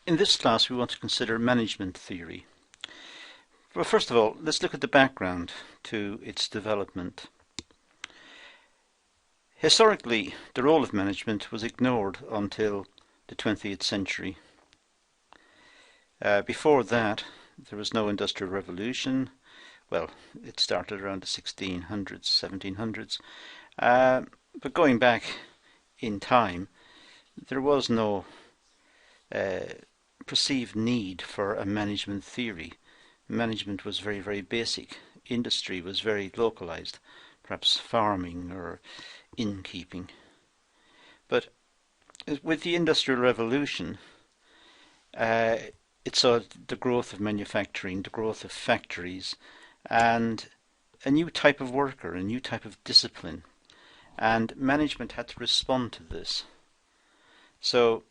In this class we want to consider management theory. Well, first of all, let's look at the background to its development. Historically, the role of management was ignored until the 20th century. Before that, there was no industrial revolution. Well, it started around the 1600s, 1700s. But going back in time, there was no perceived need for a management theory. Management was very, very basic. Industry was very localized, perhaps farming or innkeeping. But with the Industrial Revolution, it saw the growth of manufacturing, the growth of factories, and a new type of worker, a new type of discipline. And management had to respond to this. So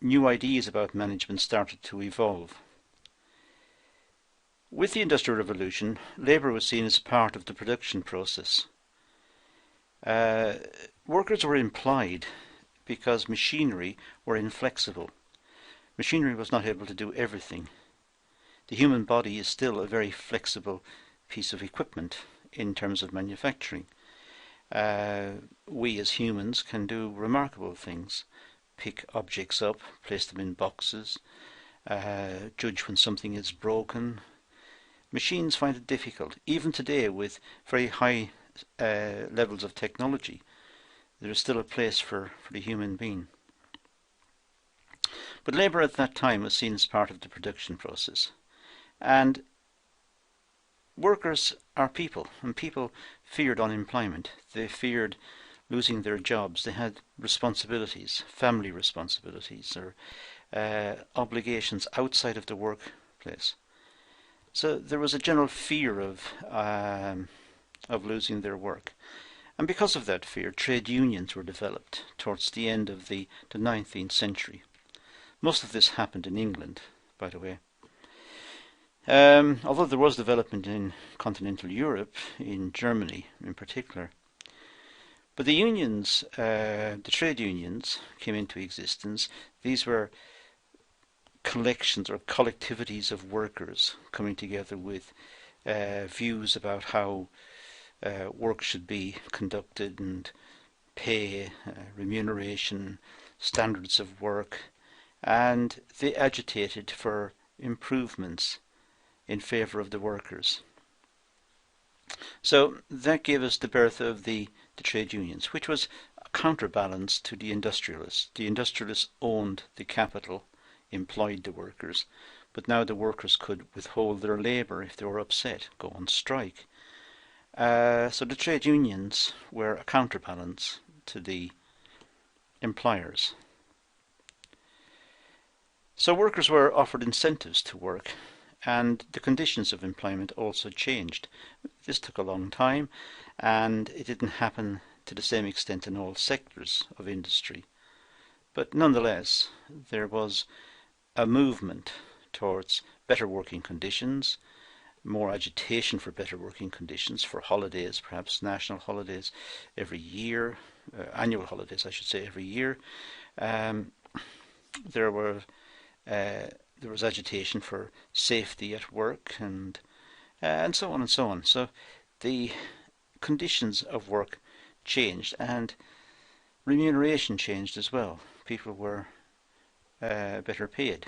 new ideas about management started to evolve. With the Industrial Revolution, labour was seen as part of the production process. Workers were implied because machinery were inflexible. Machinery was not able to do everything. The human body is still a very flexible piece of equipment in terms of manufacturing. We as humans can do remarkable things. Pick objects up, place them in boxes, judge when something is broken. Machines find it difficult. Even today, with very high levels of technology, there is still a place for the human being. But labour at that time was seen as part of the production process. And workers are people, and people feared unemployment. They feared losing their jobs. They had responsibilities, family responsibilities, or obligations outside of the workplace. So there was a general fear of losing their work. And because of that fear, trade unions were developed towards the end of the 19th century. Most of this happened in England, by the way. Although there was development in continental Europe, in Germany in particular. But the unions, the trade unions, came into existence. These were collections or collectivities of workers coming together with views about how work should be conducted and pay, remuneration, standards of work, and they agitated for improvements in favour of the workers. So that gave us the birth of the trade unions, which was a counterbalance to the industrialists. The industrialists owned the capital, employed the workers, but now the workers could withhold their labour if they were upset, go on strike. So the trade unions were a counterbalance to the employers. So workers were offered incentives to work, and the conditions of employment also changed. This took a long time, and it didn't happen to the same extent in all sectors of industry. But nonetheless, there was a movement towards better working conditions, more agitation for better working conditions, for holidays, perhaps national holidays every year, annual holidays I should say every year. There was agitation for safety at work and so on and so on. So the conditions of work changed and remuneration changed as well. People were better paid.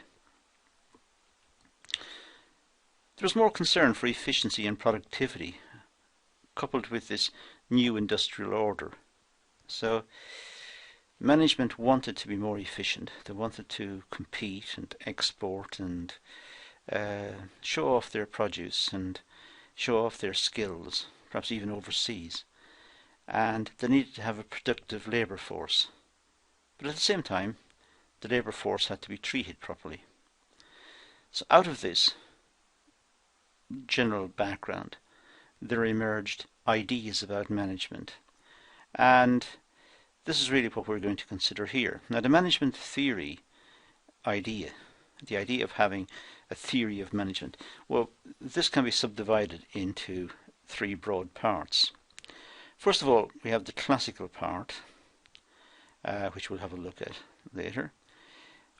There was more concern for efficiency and productivity coupled with this new industrial order. So management wanted to be more efficient. They wanted to compete and export and show off their produce and show off their skills, perhaps even overseas. And they needed to have a productive labour force. But at the same time, the labour force had to be treated properly. So out of this general background, there emerged ideas about management. And this is really what we're going to consider here. Now, the management theory idea, the idea of having a theory of management, well, this can be subdivided into three broad parts. First of all, we have the classical part, which we'll have a look at later.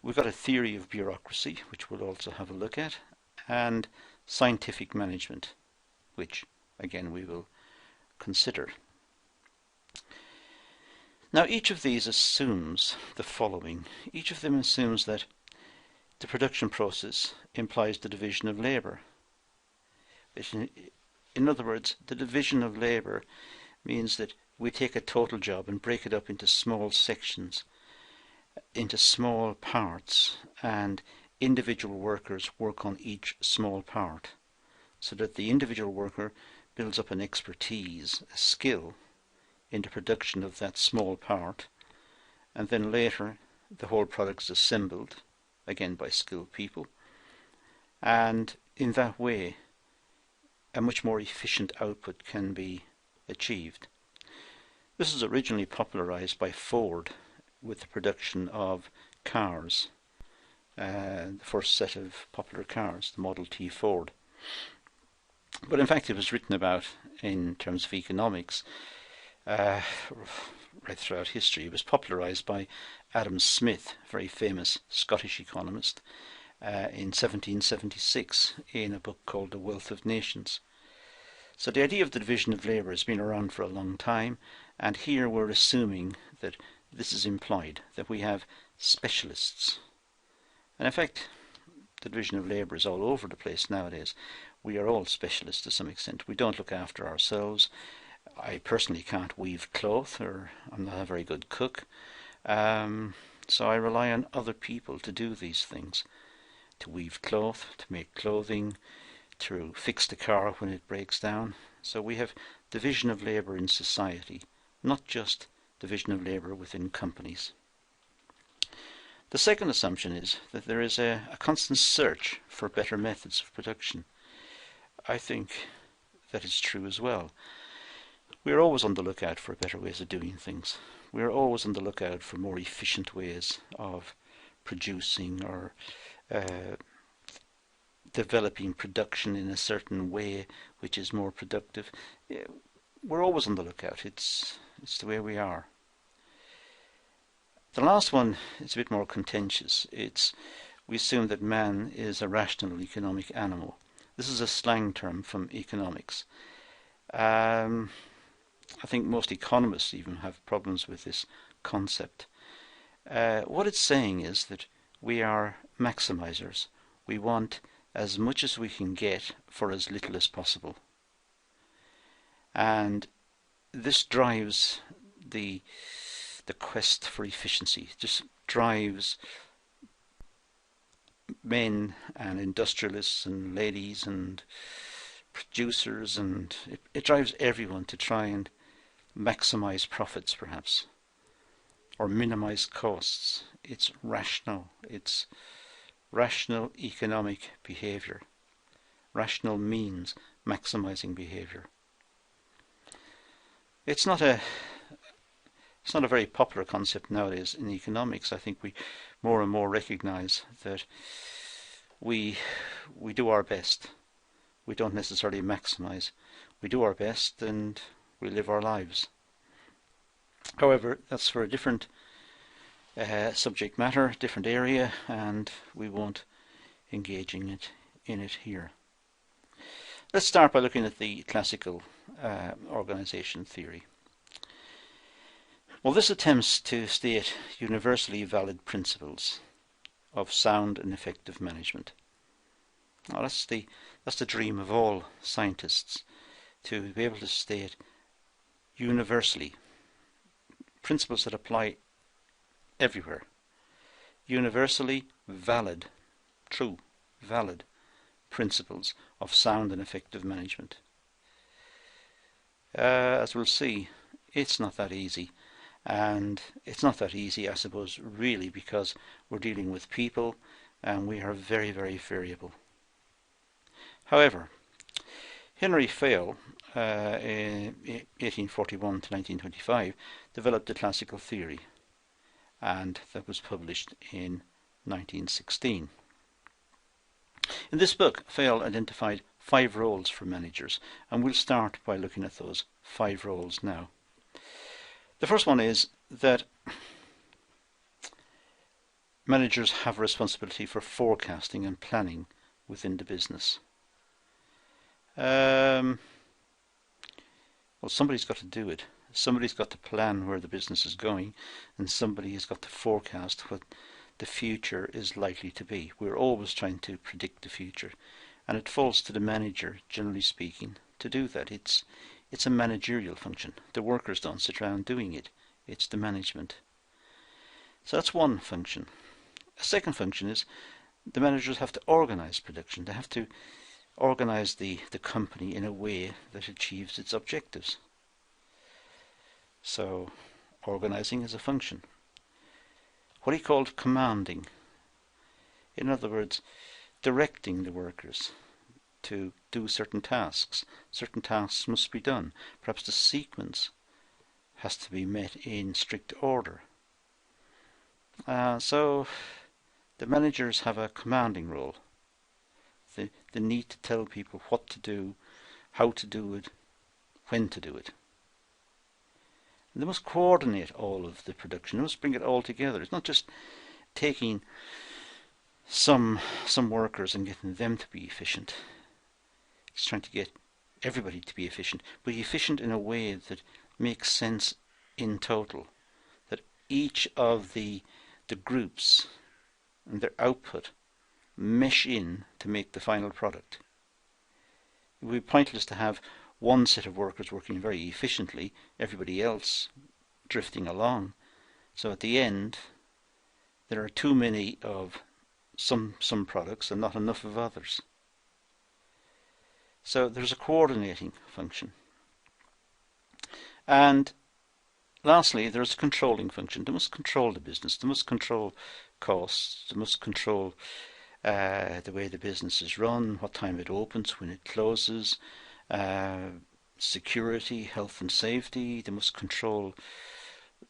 We've got a theory of bureaucracy, which we'll also have a look at, and scientific management, which again we will consider. Now each of these assumes the following. Each of them assumes that the production process implies the division of labour. In other words, the division of labour means that we take a total job and break it up into small sections, into small parts, and individual workers work on each small part, so that the individual worker builds up an expertise, a skill, in the production of that small part, and then later the whole product is assembled, again by skilled people, and in that way a much more efficient output can be achieved. This was originally popularized by Ford with the production of cars, the first set of popular cars, the Model T Ford. But in fact it was written about in terms of economics right throughout history. It was popularized by Adam Smith, a very famous Scottish economist, in 1776 in a book called The Wealth of Nations. So the idea of the division of labour has been around for a long time, and here we're assuming that this is implied, that we have specialists. And in fact, the division of labour is all over the place nowadays. We are all specialists to some extent. We don't look after ourselves. I personally can't weave cloth, or I'm not a very good cook. So I rely on other people to do these things, to weave cloth, to make clothing, to fix the car when it breaks down. So we have division of labour in society, not just division of labour within companies. The second assumption is that there is a constant search for better methods of production. I think that is true as well. We are always on the lookout for better ways of doing things. We are always on the lookout for more efficient ways of producing or developing production in a certain way which is more productive. We're always on the lookout. It's the way we are. The last one is a bit more contentious. We assume that man is a rational economic animal. This is a slang term from economics. I think most economists even have problems with this concept. What it's saying is that we are maximizers. We want as much as we can get for as little as possible. And this drives the quest for efficiency, just drives men and industrialists and ladies and producers, and it drives everyone to try and maximize profits, perhaps, or minimize costs. It's rational. It's rational economic behavior. Rational means maximizing behavior. It's not a very popular concept nowadays in economics. I think we more and more recognize that we do our best. We don't necessarily maximize. We do our best and we live our lives. However, that's for a different subject matter, different area, and we won't engage in it here. Let's start by looking at the classical organization theory. Well, this attempts to state universally valid principles of sound and effective management. Now, that's the dream of all scientists, to be able to state universally principles that apply everywhere. Universally valid, true, valid principles of sound and effective management. As we'll see, it's not that easy. And it's not that easy, I suppose, really, because we're dealing with people and we are very, very variable. However, Henry Fayol, in 1841 to 1925, developed the classical theory, and that was published in 1916. In this book, Fayol identified 5 roles for managers, and we'll start by looking at those 5 roles now. The first one is that managers have a responsibility for forecasting and planning within the business. Well, somebody's got to do it. Somebody's got to plan where the business is going, and somebody has got to forecast what the future is likely to be. We're always trying to predict the future, and it falls to the manager, generally speaking, to do that. It's a managerial function. The workers don't sit around doing it. It's the management. So that's one function. A second function is the managers have to organize production. They have to organize the company in a way that achieves its objectives. So organizing is a function. What he called commanding. In other words, directing the workers to do certain tasks. Certain tasks must be done. Perhaps the sequence has to be met in strict order. So the managers have a commanding role. They need to tell people what to do, how to do it, when to do it. And they must coordinate all of the production. They must bring it all together. It's not just taking some workers and getting them to be efficient. It's trying to get everybody to be efficient, but efficient in a way that makes sense in total. That each of the groups and their output mesh in to make the final product. It would be pointless to have one set of workers working very efficiently, everybody else drifting along. So at the end, there are too many of some products and not enough of others. So there's a coordinating function. And lastly, there's a controlling function. They must control the business. They must control costs. They must control the way the business is run, what time it opens, when it closes, security, health and safety. They must control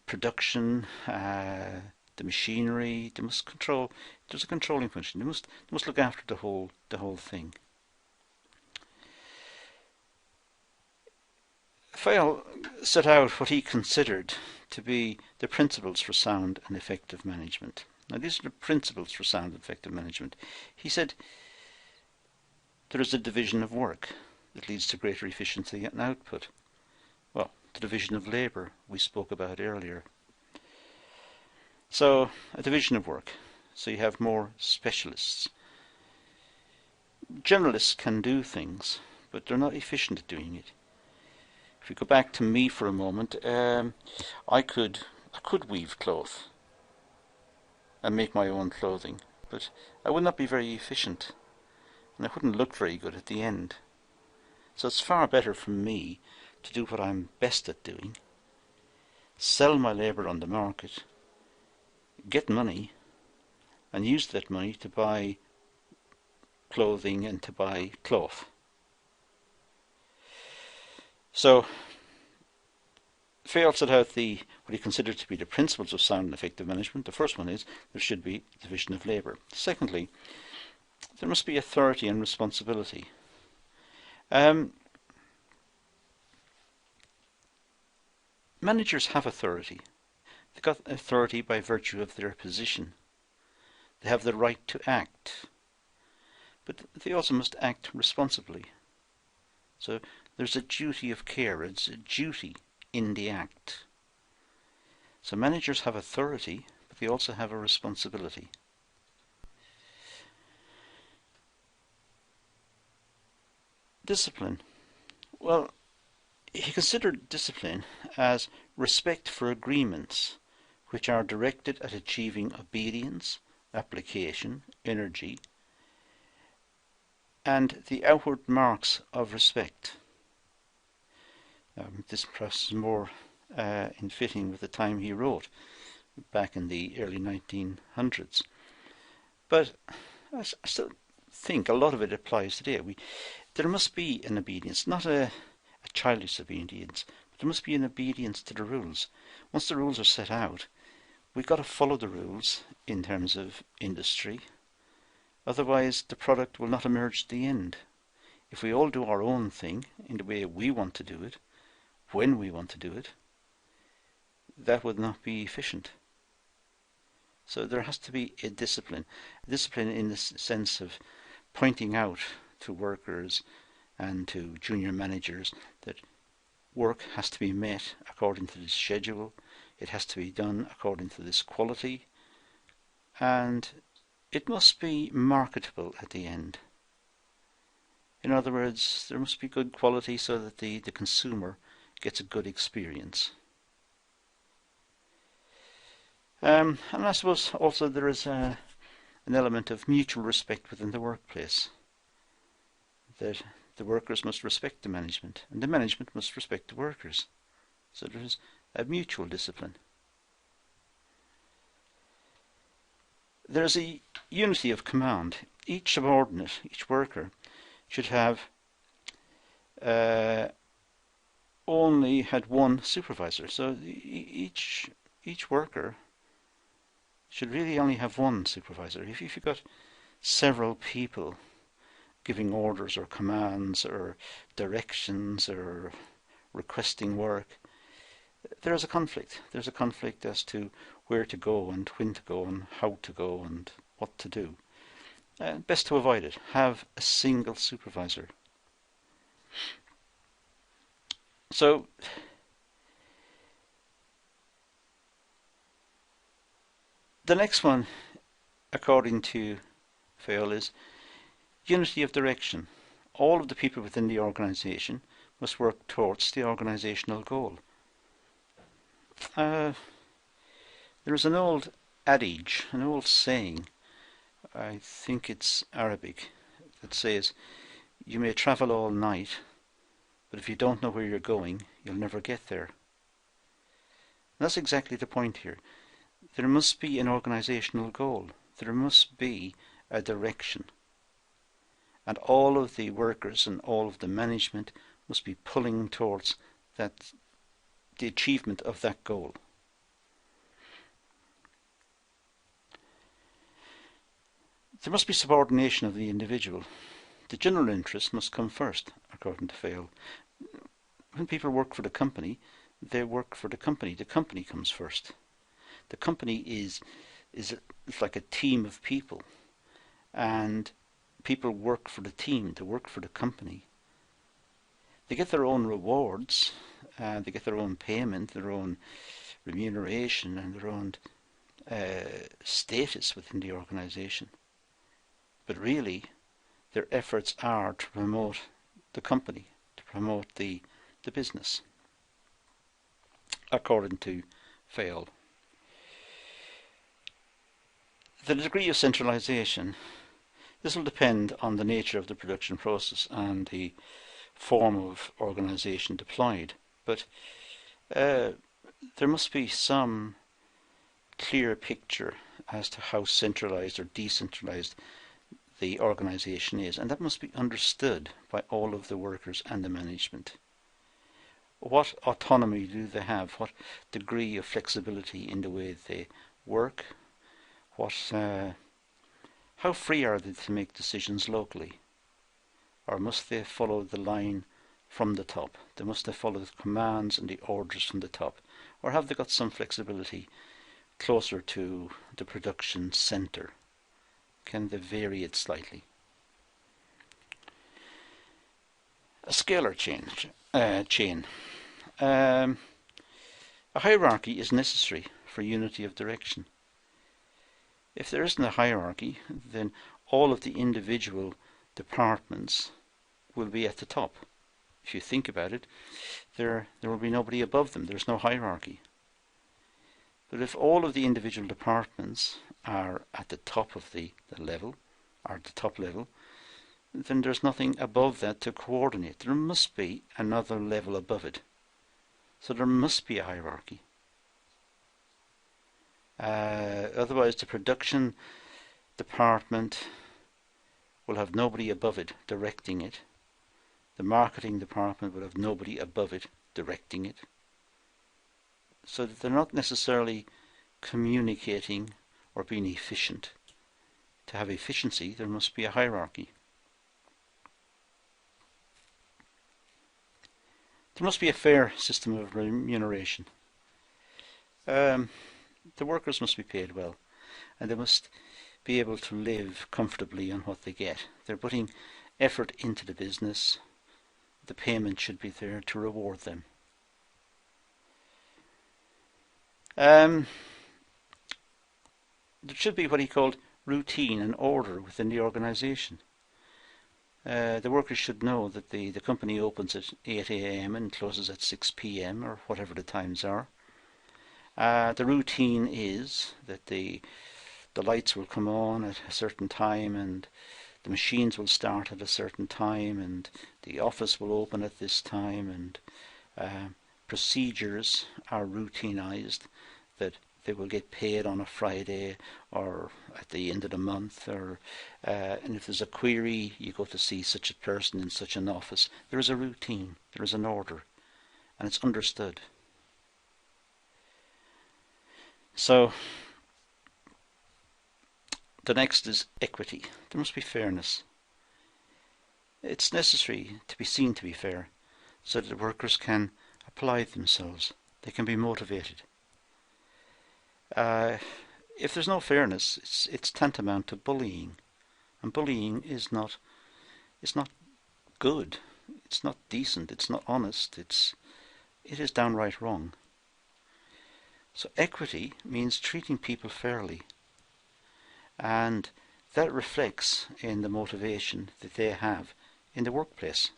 production, the machinery. They must control. There's a controlling function. They must look after the whole thing. Fayol set out what he considered to be the principles for sound and effective management. Now, these are the principles for sound and effective management. He said there is a division of work that leads to greater efficiency and output. Well, the division of labour we spoke about earlier. So, a division of work. So you have more specialists. Generalists can do things, but they're not efficient at doing it. If we go back to me for a moment, I could weave cloth and make my own clothing, but I would not be very efficient, and I wouldn't look very good at the end. So it's far better for me to do what I'm best at doing, sell my labour on the market, get money, and use that money to buy clothing and to buy cloth. So Fayol set out what he considered to be the principles of sound and effective management. The first one is there should be division of labour. Secondly, there must be authority and responsibility. Managers have authority. They've got authority by virtue of their position. They have the right to act, but they also must act responsibly. So there's a duty of care. It's a duty in the act. So managers have authority, but they also have a responsibility. Discipline. Well, he considered discipline as respect for agreements which are directed at achieving obedience, application, energy, and the outward marks of respect. This perhaps is more in fitting with the time he wrote, back in the early 1900s. But I still think a lot of it applies today. There must be an obedience, not a childish obedience, but there must be an obedience to the rules. Once the rules are set out, we've got to follow the rules in terms of industry. Otherwise, the product will not emerge at the end. If we all do our own thing in the way we want to do it, when we want to do it, that would not be efficient. So there has to be a discipline in the sense of pointing out to workers and to junior managers that work has to be met according to this schedule, it has to be done according to this quality, and it must be marketable at the end. In other words, there must be good quality so that the consumer gets a good experience. And I suppose also there is an element of mutual respect within the workplace, that the workers must respect the management and the management must respect the workers. So there is a mutual discipline. There is a unity of command. Each subordinate, each worker, should have only had one supervisor. So each worker should really only have one supervisor. If you've got several people giving orders or commands or directions or requesting work, there's a conflict. There's a conflict as to where to go and when to go and how to go and what to do. Best to avoid it. Have a single supervisor. So the next one, according to Fayol, is unity of direction. All of the people within the organisation must work towards the organisational goal. There is an old adage, an old saying, I think it's Arabic, that says, you may travel all night, but if you don't know where you're going, you'll never get there. And that's exactly the point here. There must be an organisational goal. There must be a direction. And all of the workers and all of the management must be pulling towards the achievement of that goal. There must be subordination of the individual. The general interest must come first, according to Fayol. When people work for the company, they work for the company. The company comes first. The company is like a team of people, and people work for the team, they work for the company. They get their own rewards, they get their own payment, their own remuneration, and their own status within the organisation. But really, their efforts are to promote the company, to promote the business, according to Fayol. The degree of centralisation, this will depend on the nature of the production process and the form of organisation deployed, but there must be some clear picture as to how centralised or decentralised the organisation is, and that must be understood by all of the workers and the management. What autonomy do they have? What degree of flexibility in the way they work? How free are they to make decisions locally? Or must they follow the line from the top? Must they follow the commands and the orders from the top? Or have they got some flexibility closer to the production centre? Can they vary it slightly? A scalar chain. A hierarchy is necessary for unity of direction. If there isn't a hierarchy, then all of the individual departments will be at the top. If you think about it, there will be nobody above them. There's no hierarchy. But if all of the individual departments are at the top of the level, or at the top level, then there's nothing above that to coordinate. There must be another level above it. So there must be a hierarchy. Otherwise the production department will have nobody above it directing it. The marketing department will have nobody above it directing it. So that they're not necessarily communicating or being efficient. To have efficiency, there must be a hierarchy. There must be a fair system of remuneration. The workers must be paid well. and they must be able to live comfortably on what they get. They're putting effort into the business. The payment should be there to reward them. There should be what he called routine and order within the organisation. The workers should know that the company opens at 8 a.m. and closes at 6 p.m. or whatever the times are. The routine is that the lights will come on at a certain time, and the machines will start at a certain time, and the office will open at this time, and procedures are routinized, that they will get paid on a Friday or at the end of the month, or and if there's a query, you go to see such a person in such an office. There is a routine, there is an order, and it's understood. So the next is equity. There must be fairness. It's necessary to be seen to be fair, so that the workers can apply themselves. They can be motivated. If there's no fairness, it's tantamount to bullying, and bullying is not good. It's not decent. It's not honest. It is downright wrong. So equity means treating people fairly, and that reflects in the motivation that they have in the workplace.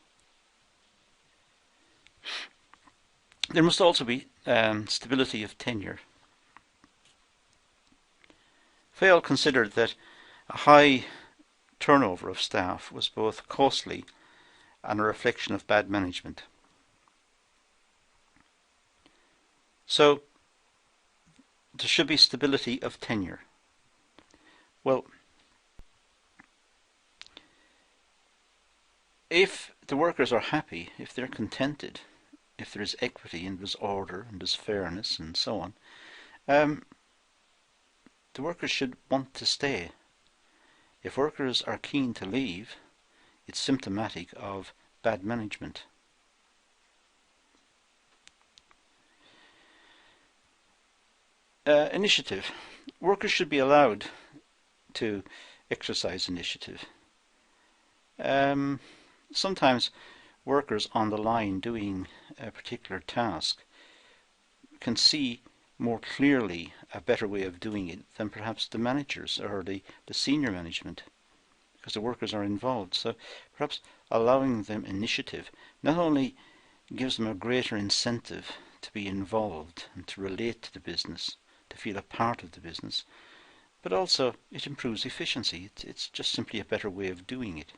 There must also be stability of tenure. Fayol considered that a high turnover of staff was both costly and a reflection of bad management. So there should be stability of tenure. Well, if the workers are happy, if they're contented, if there is equity and there's order and there's fairness and so on, the workers should want to stay. If workers are keen to leave, it's symptomatic of bad management. Initiative. Workers should be allowed to exercise initiative. Sometimes workers on the line doing a particular task can see more clearly a better way of doing it than perhaps the managers or the senior management, because the workers are involved. So perhaps allowing them initiative not only gives them a greater incentive to be involved and to relate to the business, to feel a part of the business, but also it improves efficiency. It's just simply a better way of doing it.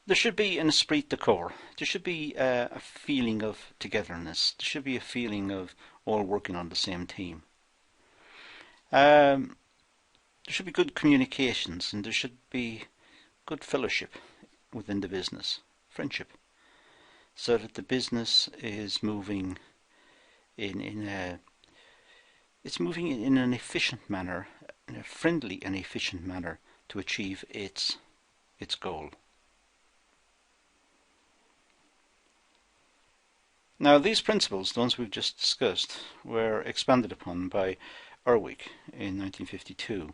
There should be an esprit de corps. There should be a feeling of togetherness. There should be a feeling of all working on the same team. There should be good communications, and there should be good fellowship within the business, friendship, so that the business is moving in an efficient manner, in a friendly and efficient manner, to achieve its goal. Now, these principles, the ones we've just discussed, were expanded upon by Erwick in 1952,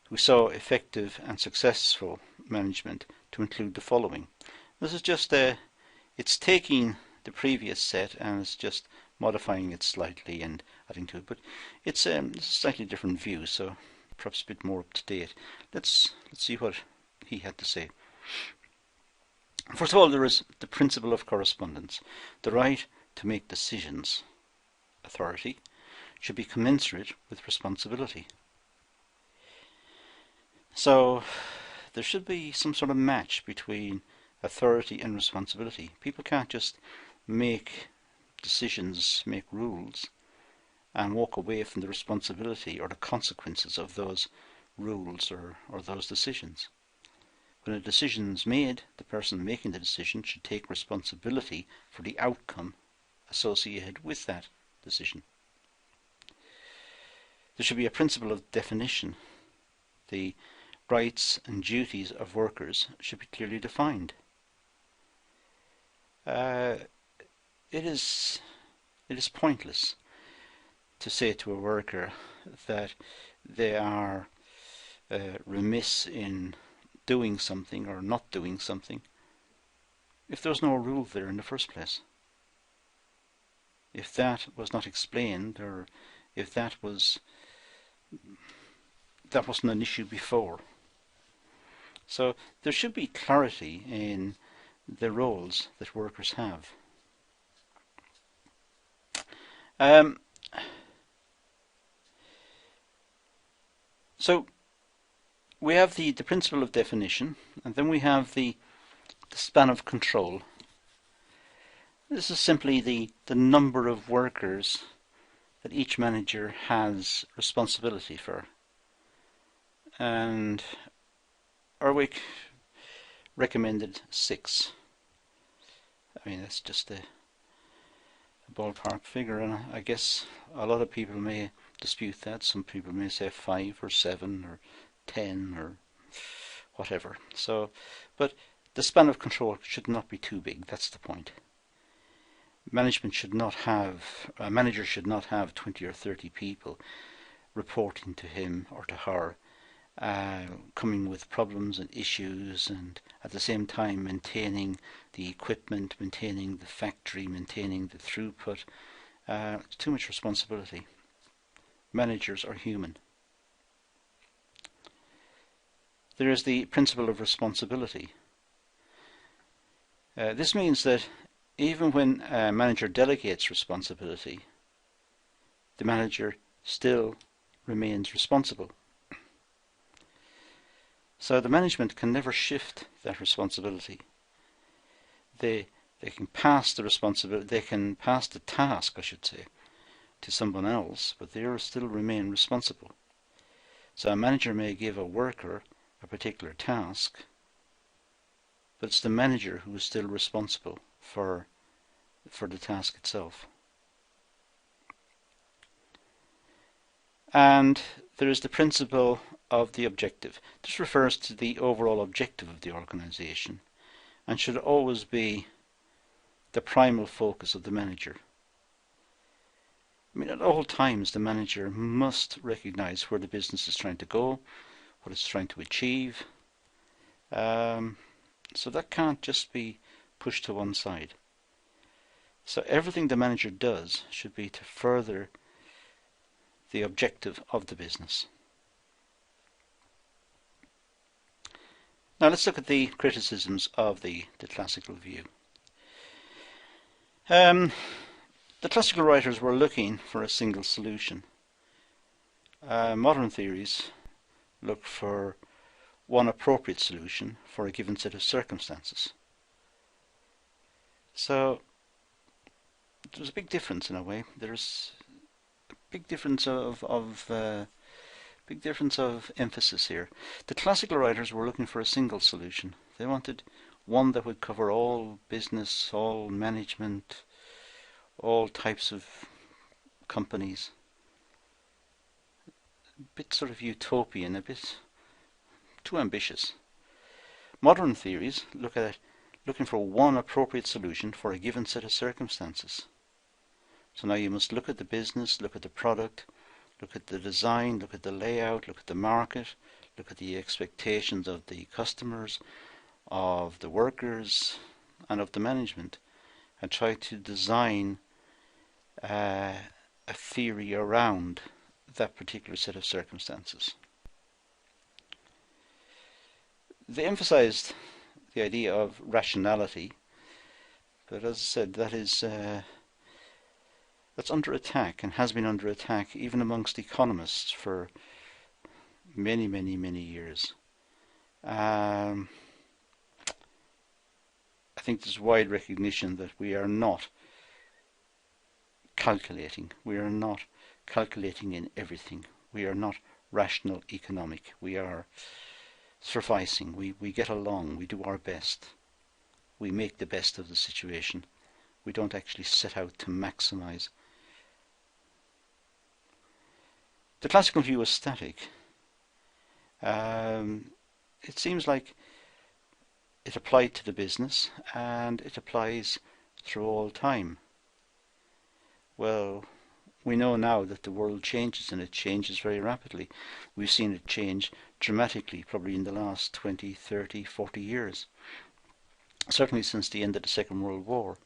who saw effective and successful management to include the following. This is just it's taking the previous set and it's just modifying it slightly and adding to it, but it's a slightly different view, so perhaps a bit more up to date. Let's see what he had to say. First of all, there is the principle of correspondence. The right to make decisions, authority, should be commensurate with responsibility. So there should be some sort of match between authority and responsibility. People can't just make decisions, make rules, and walk away from the responsibility or the consequences of those rules or those decisions. When a decision is made, the person making the decision should take responsibility for the outcome associated with that decision. There should be a principle of definition. The rights and duties of workers should be clearly defined. It is pointless to say to a worker that they are remiss in doing something or not doing something if there's no rule there in the first place. If that was not explained, or if that wasn't an issue before. So there should be clarity in the roles that workers have. So we have the principle of definition, and then we have the span of control. This is simply the number of workers that each manager has responsibility for. And Erwick recommended 6. I mean, that's just a ballpark figure, and I guess a lot of people may dispute that. Some people may say 5 or 7 or 10 or whatever. So, but the span of control should not be too big. That's the point. Management should not have, a manager should not have 20 or 30 people reporting to him or to her, coming with problems and issues, and at the same time maintaining the equipment, maintaining the factory, maintaining the throughput. It's too much responsibility. Managers are human. There is the principle of responsibility. This means that even when a manager delegates responsibility, the manager still remains responsible. So the management can never shift that responsibility. They can pass the responsibility, they can pass the task, I should say, to someone else, but they still remain responsible. So a manager may give a worker a particular task, but it's the manager who is still responsible for the task itself. And there is the principle of the objective. This refers to the overall objective of the organization and should always be the primal focus of the manager. I mean, at all times the manager must recognize where the business is trying to go, what it's trying to achieve. So that can't just be pushed to one side. So everything the manager does should be to further the objective of the business. Now let's look at the criticisms of the classical view. The classical writers were looking for a single solution. Modern theories look for one appropriate solution for a given set of circumstances. So there's a big difference in a way. There's a big difference of emphasis here. The classical writers were looking for a single solution. They wanted one that would cover all business, all management, all types of companies. A bit sort of utopian, a bit too ambitious. Modern theories look at it, looking for one appropriate solution for a given set of circumstances. So now you must look at the business, look at the product, look at the design, look at the layout, look at the market, look at the expectations of the customers, of the workers, and of the management, and try to design a theory around that particular set of circumstances. They emphasized the idea of rationality, but as I said, that's under attack and has been under attack even amongst economists for many, many, many years. I think there's wide recognition that we are not calculating. We are not calculating in everything. We are not rational economic. We are sufficing. We get along. We do our best. We make the best of the situation. We don't actually set out to maximize. The classical view is static. It seems like it applied to the business and it applies through all time. Well, we know now that the world changes, and it changes very rapidly. We've seen it change dramatically probably in the last 20, 30, 40 years. Certainly since the end of the Second World War.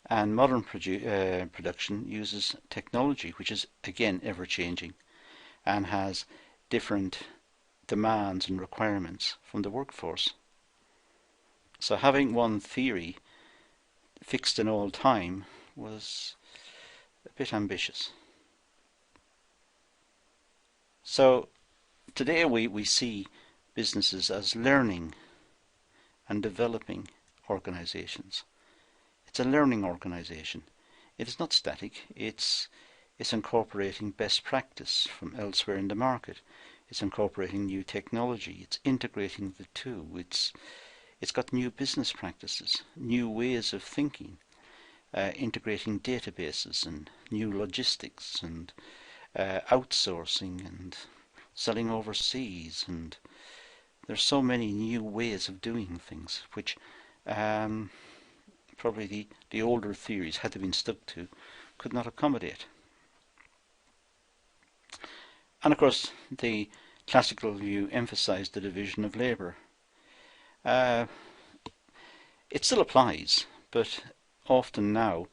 And modern production uses technology, which is again ever changing and has different demands and requirements from the workforce. So having one theory fixed in all time was a bit ambitious. So today we see businesses as learning and developing organizations. It's a learning organization. It is not static. It's incorporating best practice from elsewhere in the market. It's incorporating new technology. It's integrating the two. It's got new business practices, new ways of thinking, integrating databases and new logistics and outsourcing and selling overseas, and there's so many new ways of doing things which probably the older theories, had they been stuck to, could not accommodate. And of course the classical view emphasized the division of labour. It still applies, but often now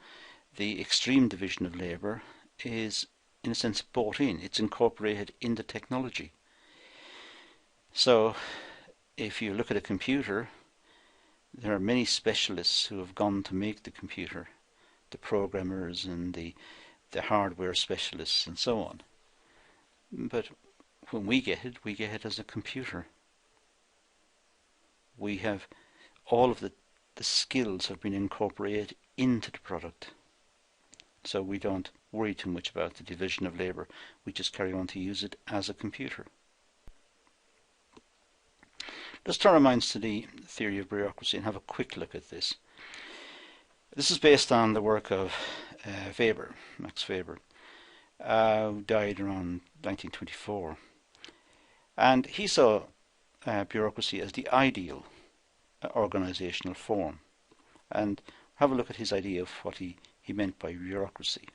the extreme division of labour is in a sense bought in. It's incorporated in the technology. So if you look at a computer, there are many specialists who have gone to make the computer, the programmers and the hardware specialists and so on. But when we get it as a computer. We have all of the skills have been incorporated into the product. So we don't worry too much about the division of labour. We just carry on to use it as a computer. Let's turn our minds to the theory of bureaucracy and have a quick look at this. This is based on the work of Weber, Max Weber, who died around 1924. And he saw bureaucracy as the ideal organisational form. And have a look at his idea of what he meant by bureaucracy.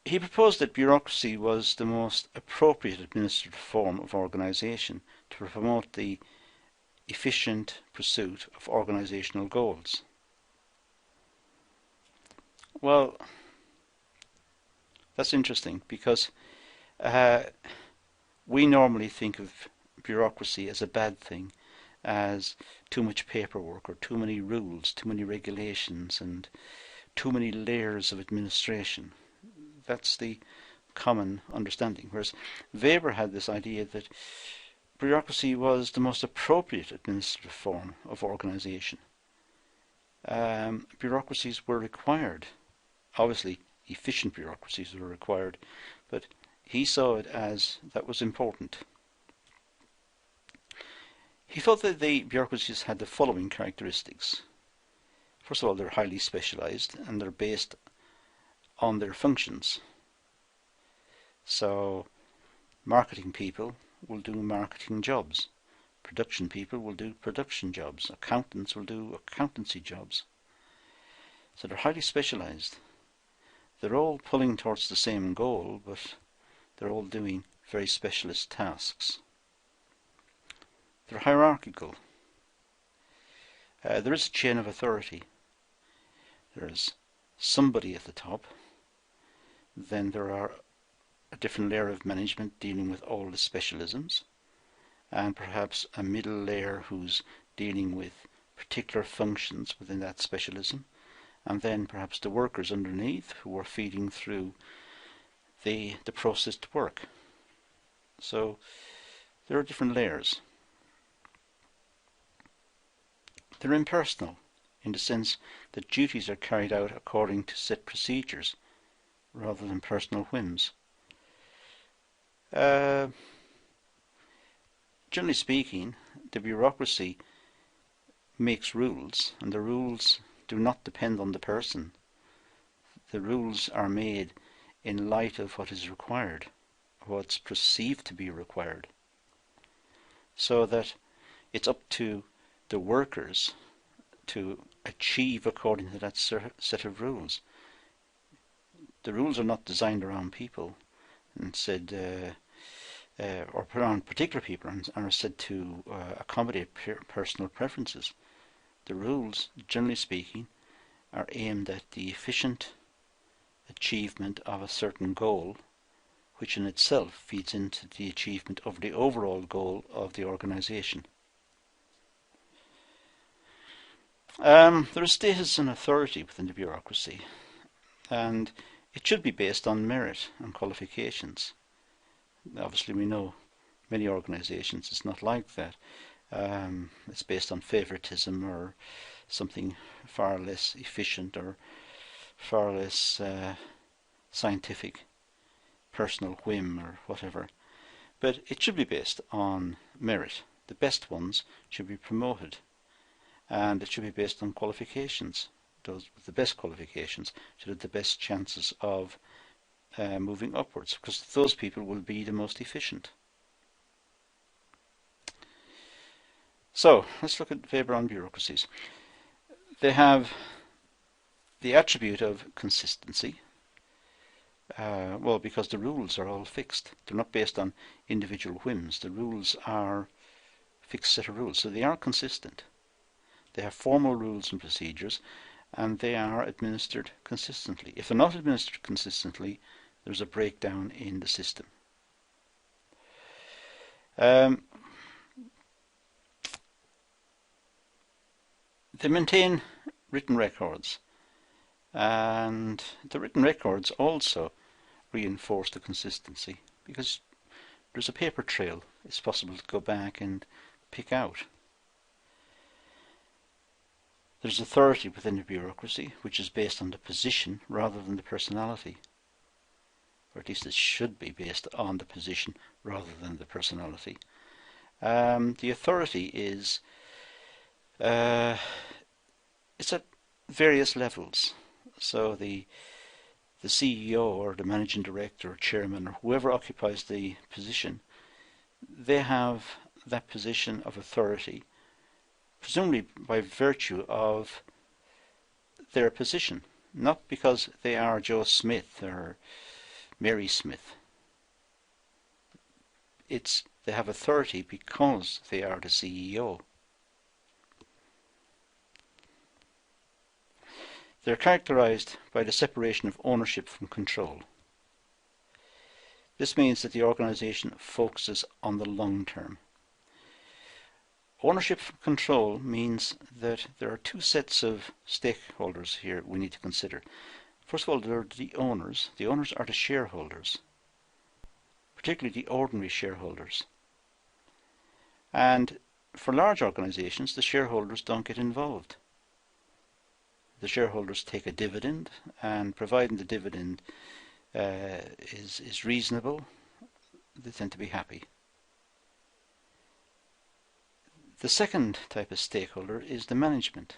He proposed that bureaucracy was the most appropriate administrative form of organisation to promote the efficient pursuit of organisational goals. Well, that's interesting because we normally think of bureaucracy as a bad thing, as too much paperwork or too many rules, too many regulations and too many layers of administration. That's the common understanding. Whereas Weber had this idea that bureaucracy was the most appropriate administrative form of organisation. Bureaucracies were required. Obviously, efficient bureaucracies were required, but he saw it as that was important. He thought that the bureaucracies had the following characteristics. First of all, they're highly specialised and they're based on their functions. So marketing people will do marketing jobs, production people will do production jobs, accountants will do accountancy jobs. So they're highly specialised. They're all pulling towards the same goal, but they're all doing very specialist tasks. They're hierarchical. There is a chain of authority. There's somebody at the top. Then there are a different layer of management dealing with all the specialisms, and perhaps a middle layer who's dealing with particular functions within that specialism, and then perhaps the workers underneath who are feeding through the processed work. So there are different layers. They're impersonal in the sense that duties are carried out according to set procedures rather than personal whims. Generally speaking, the bureaucracy makes rules, and the rules do not depend on the person. The rules are made in light of what is required, what's perceived to be required, so that it's up to the workers to achieve according to that set of rules. The rules are not designed around people and said, or around particular people, and are said to accommodate personal preferences. The rules, generally speaking, are aimed at the efficient achievement of a certain goal, which in itself feeds into the achievement of the overall goal of the organisation. There is status and authority within the bureaucracy, and it should be based on merit and qualifications. Obviously, we know many organisations it's not like that. It's based on favouritism or something far less efficient or far less scientific, personal whim or whatever. But it should be based on merit. The best ones should be promoted, and it should be based on qualifications. Those with the best qualifications should have the best chances of moving upwards, because those people will be the most efficient. So let's look at Weber on bureaucracies. They have the attribute of consistency. Well, because the rules are all fixed. They're not based on individual whims. The rules are fixed set of rules, so they are consistent. They have formal rules and procedures, and they are administered consistently. If they're not administered consistently, there's a breakdown in the system. They maintain written records, and the written records also reinforce the consistency, because there's a paper trail it's possible to go back and pick out. There's authority within the bureaucracy, which is based on the position rather than the personality, or at least it should be based on the position rather than the personality. The authority is it's at various levels. So the CEO or the managing director or chairman or whoever occupies the position, they have that position of authority, presumably by virtue of their position, not because they are Joe Smith or Mary Smith. They have authority because they are the CEO. They're characterized by the separation of ownership from control. This means that the organization focuses on the long term. Ownership from control means that there are two sets of stakeholders here we need to consider. First of all, there are the owners. The owners are the shareholders, particularly the ordinary shareholders. And for large organizations, the shareholders don't get involved. The shareholders take a dividend, and providing the dividend is reasonable, they tend to be happy. The second type of stakeholder is the management.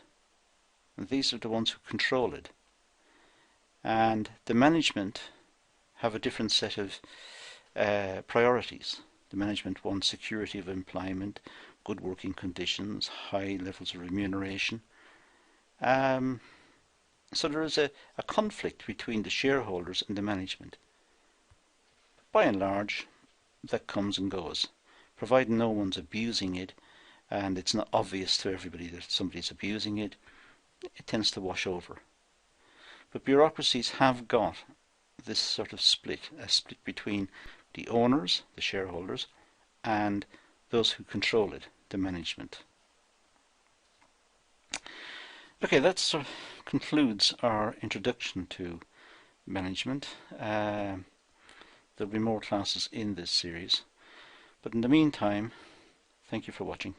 And these are the ones who control it. And the management have a different set of priorities. The management wants security of employment, good working conditions, high levels of remuneration. So there is a conflict between the shareholders and the management. By and large, that comes and goes, providing no one's abusing it and it's not obvious to everybody that somebody's abusing it. It tends to wash over. But bureaucracies have got this sort of split, a split between the owners, the shareholders, and those who control it, the management. Okay, that sort of concludes our introduction to management. There'll be more classes in this series. But in the meantime, thank you for watching.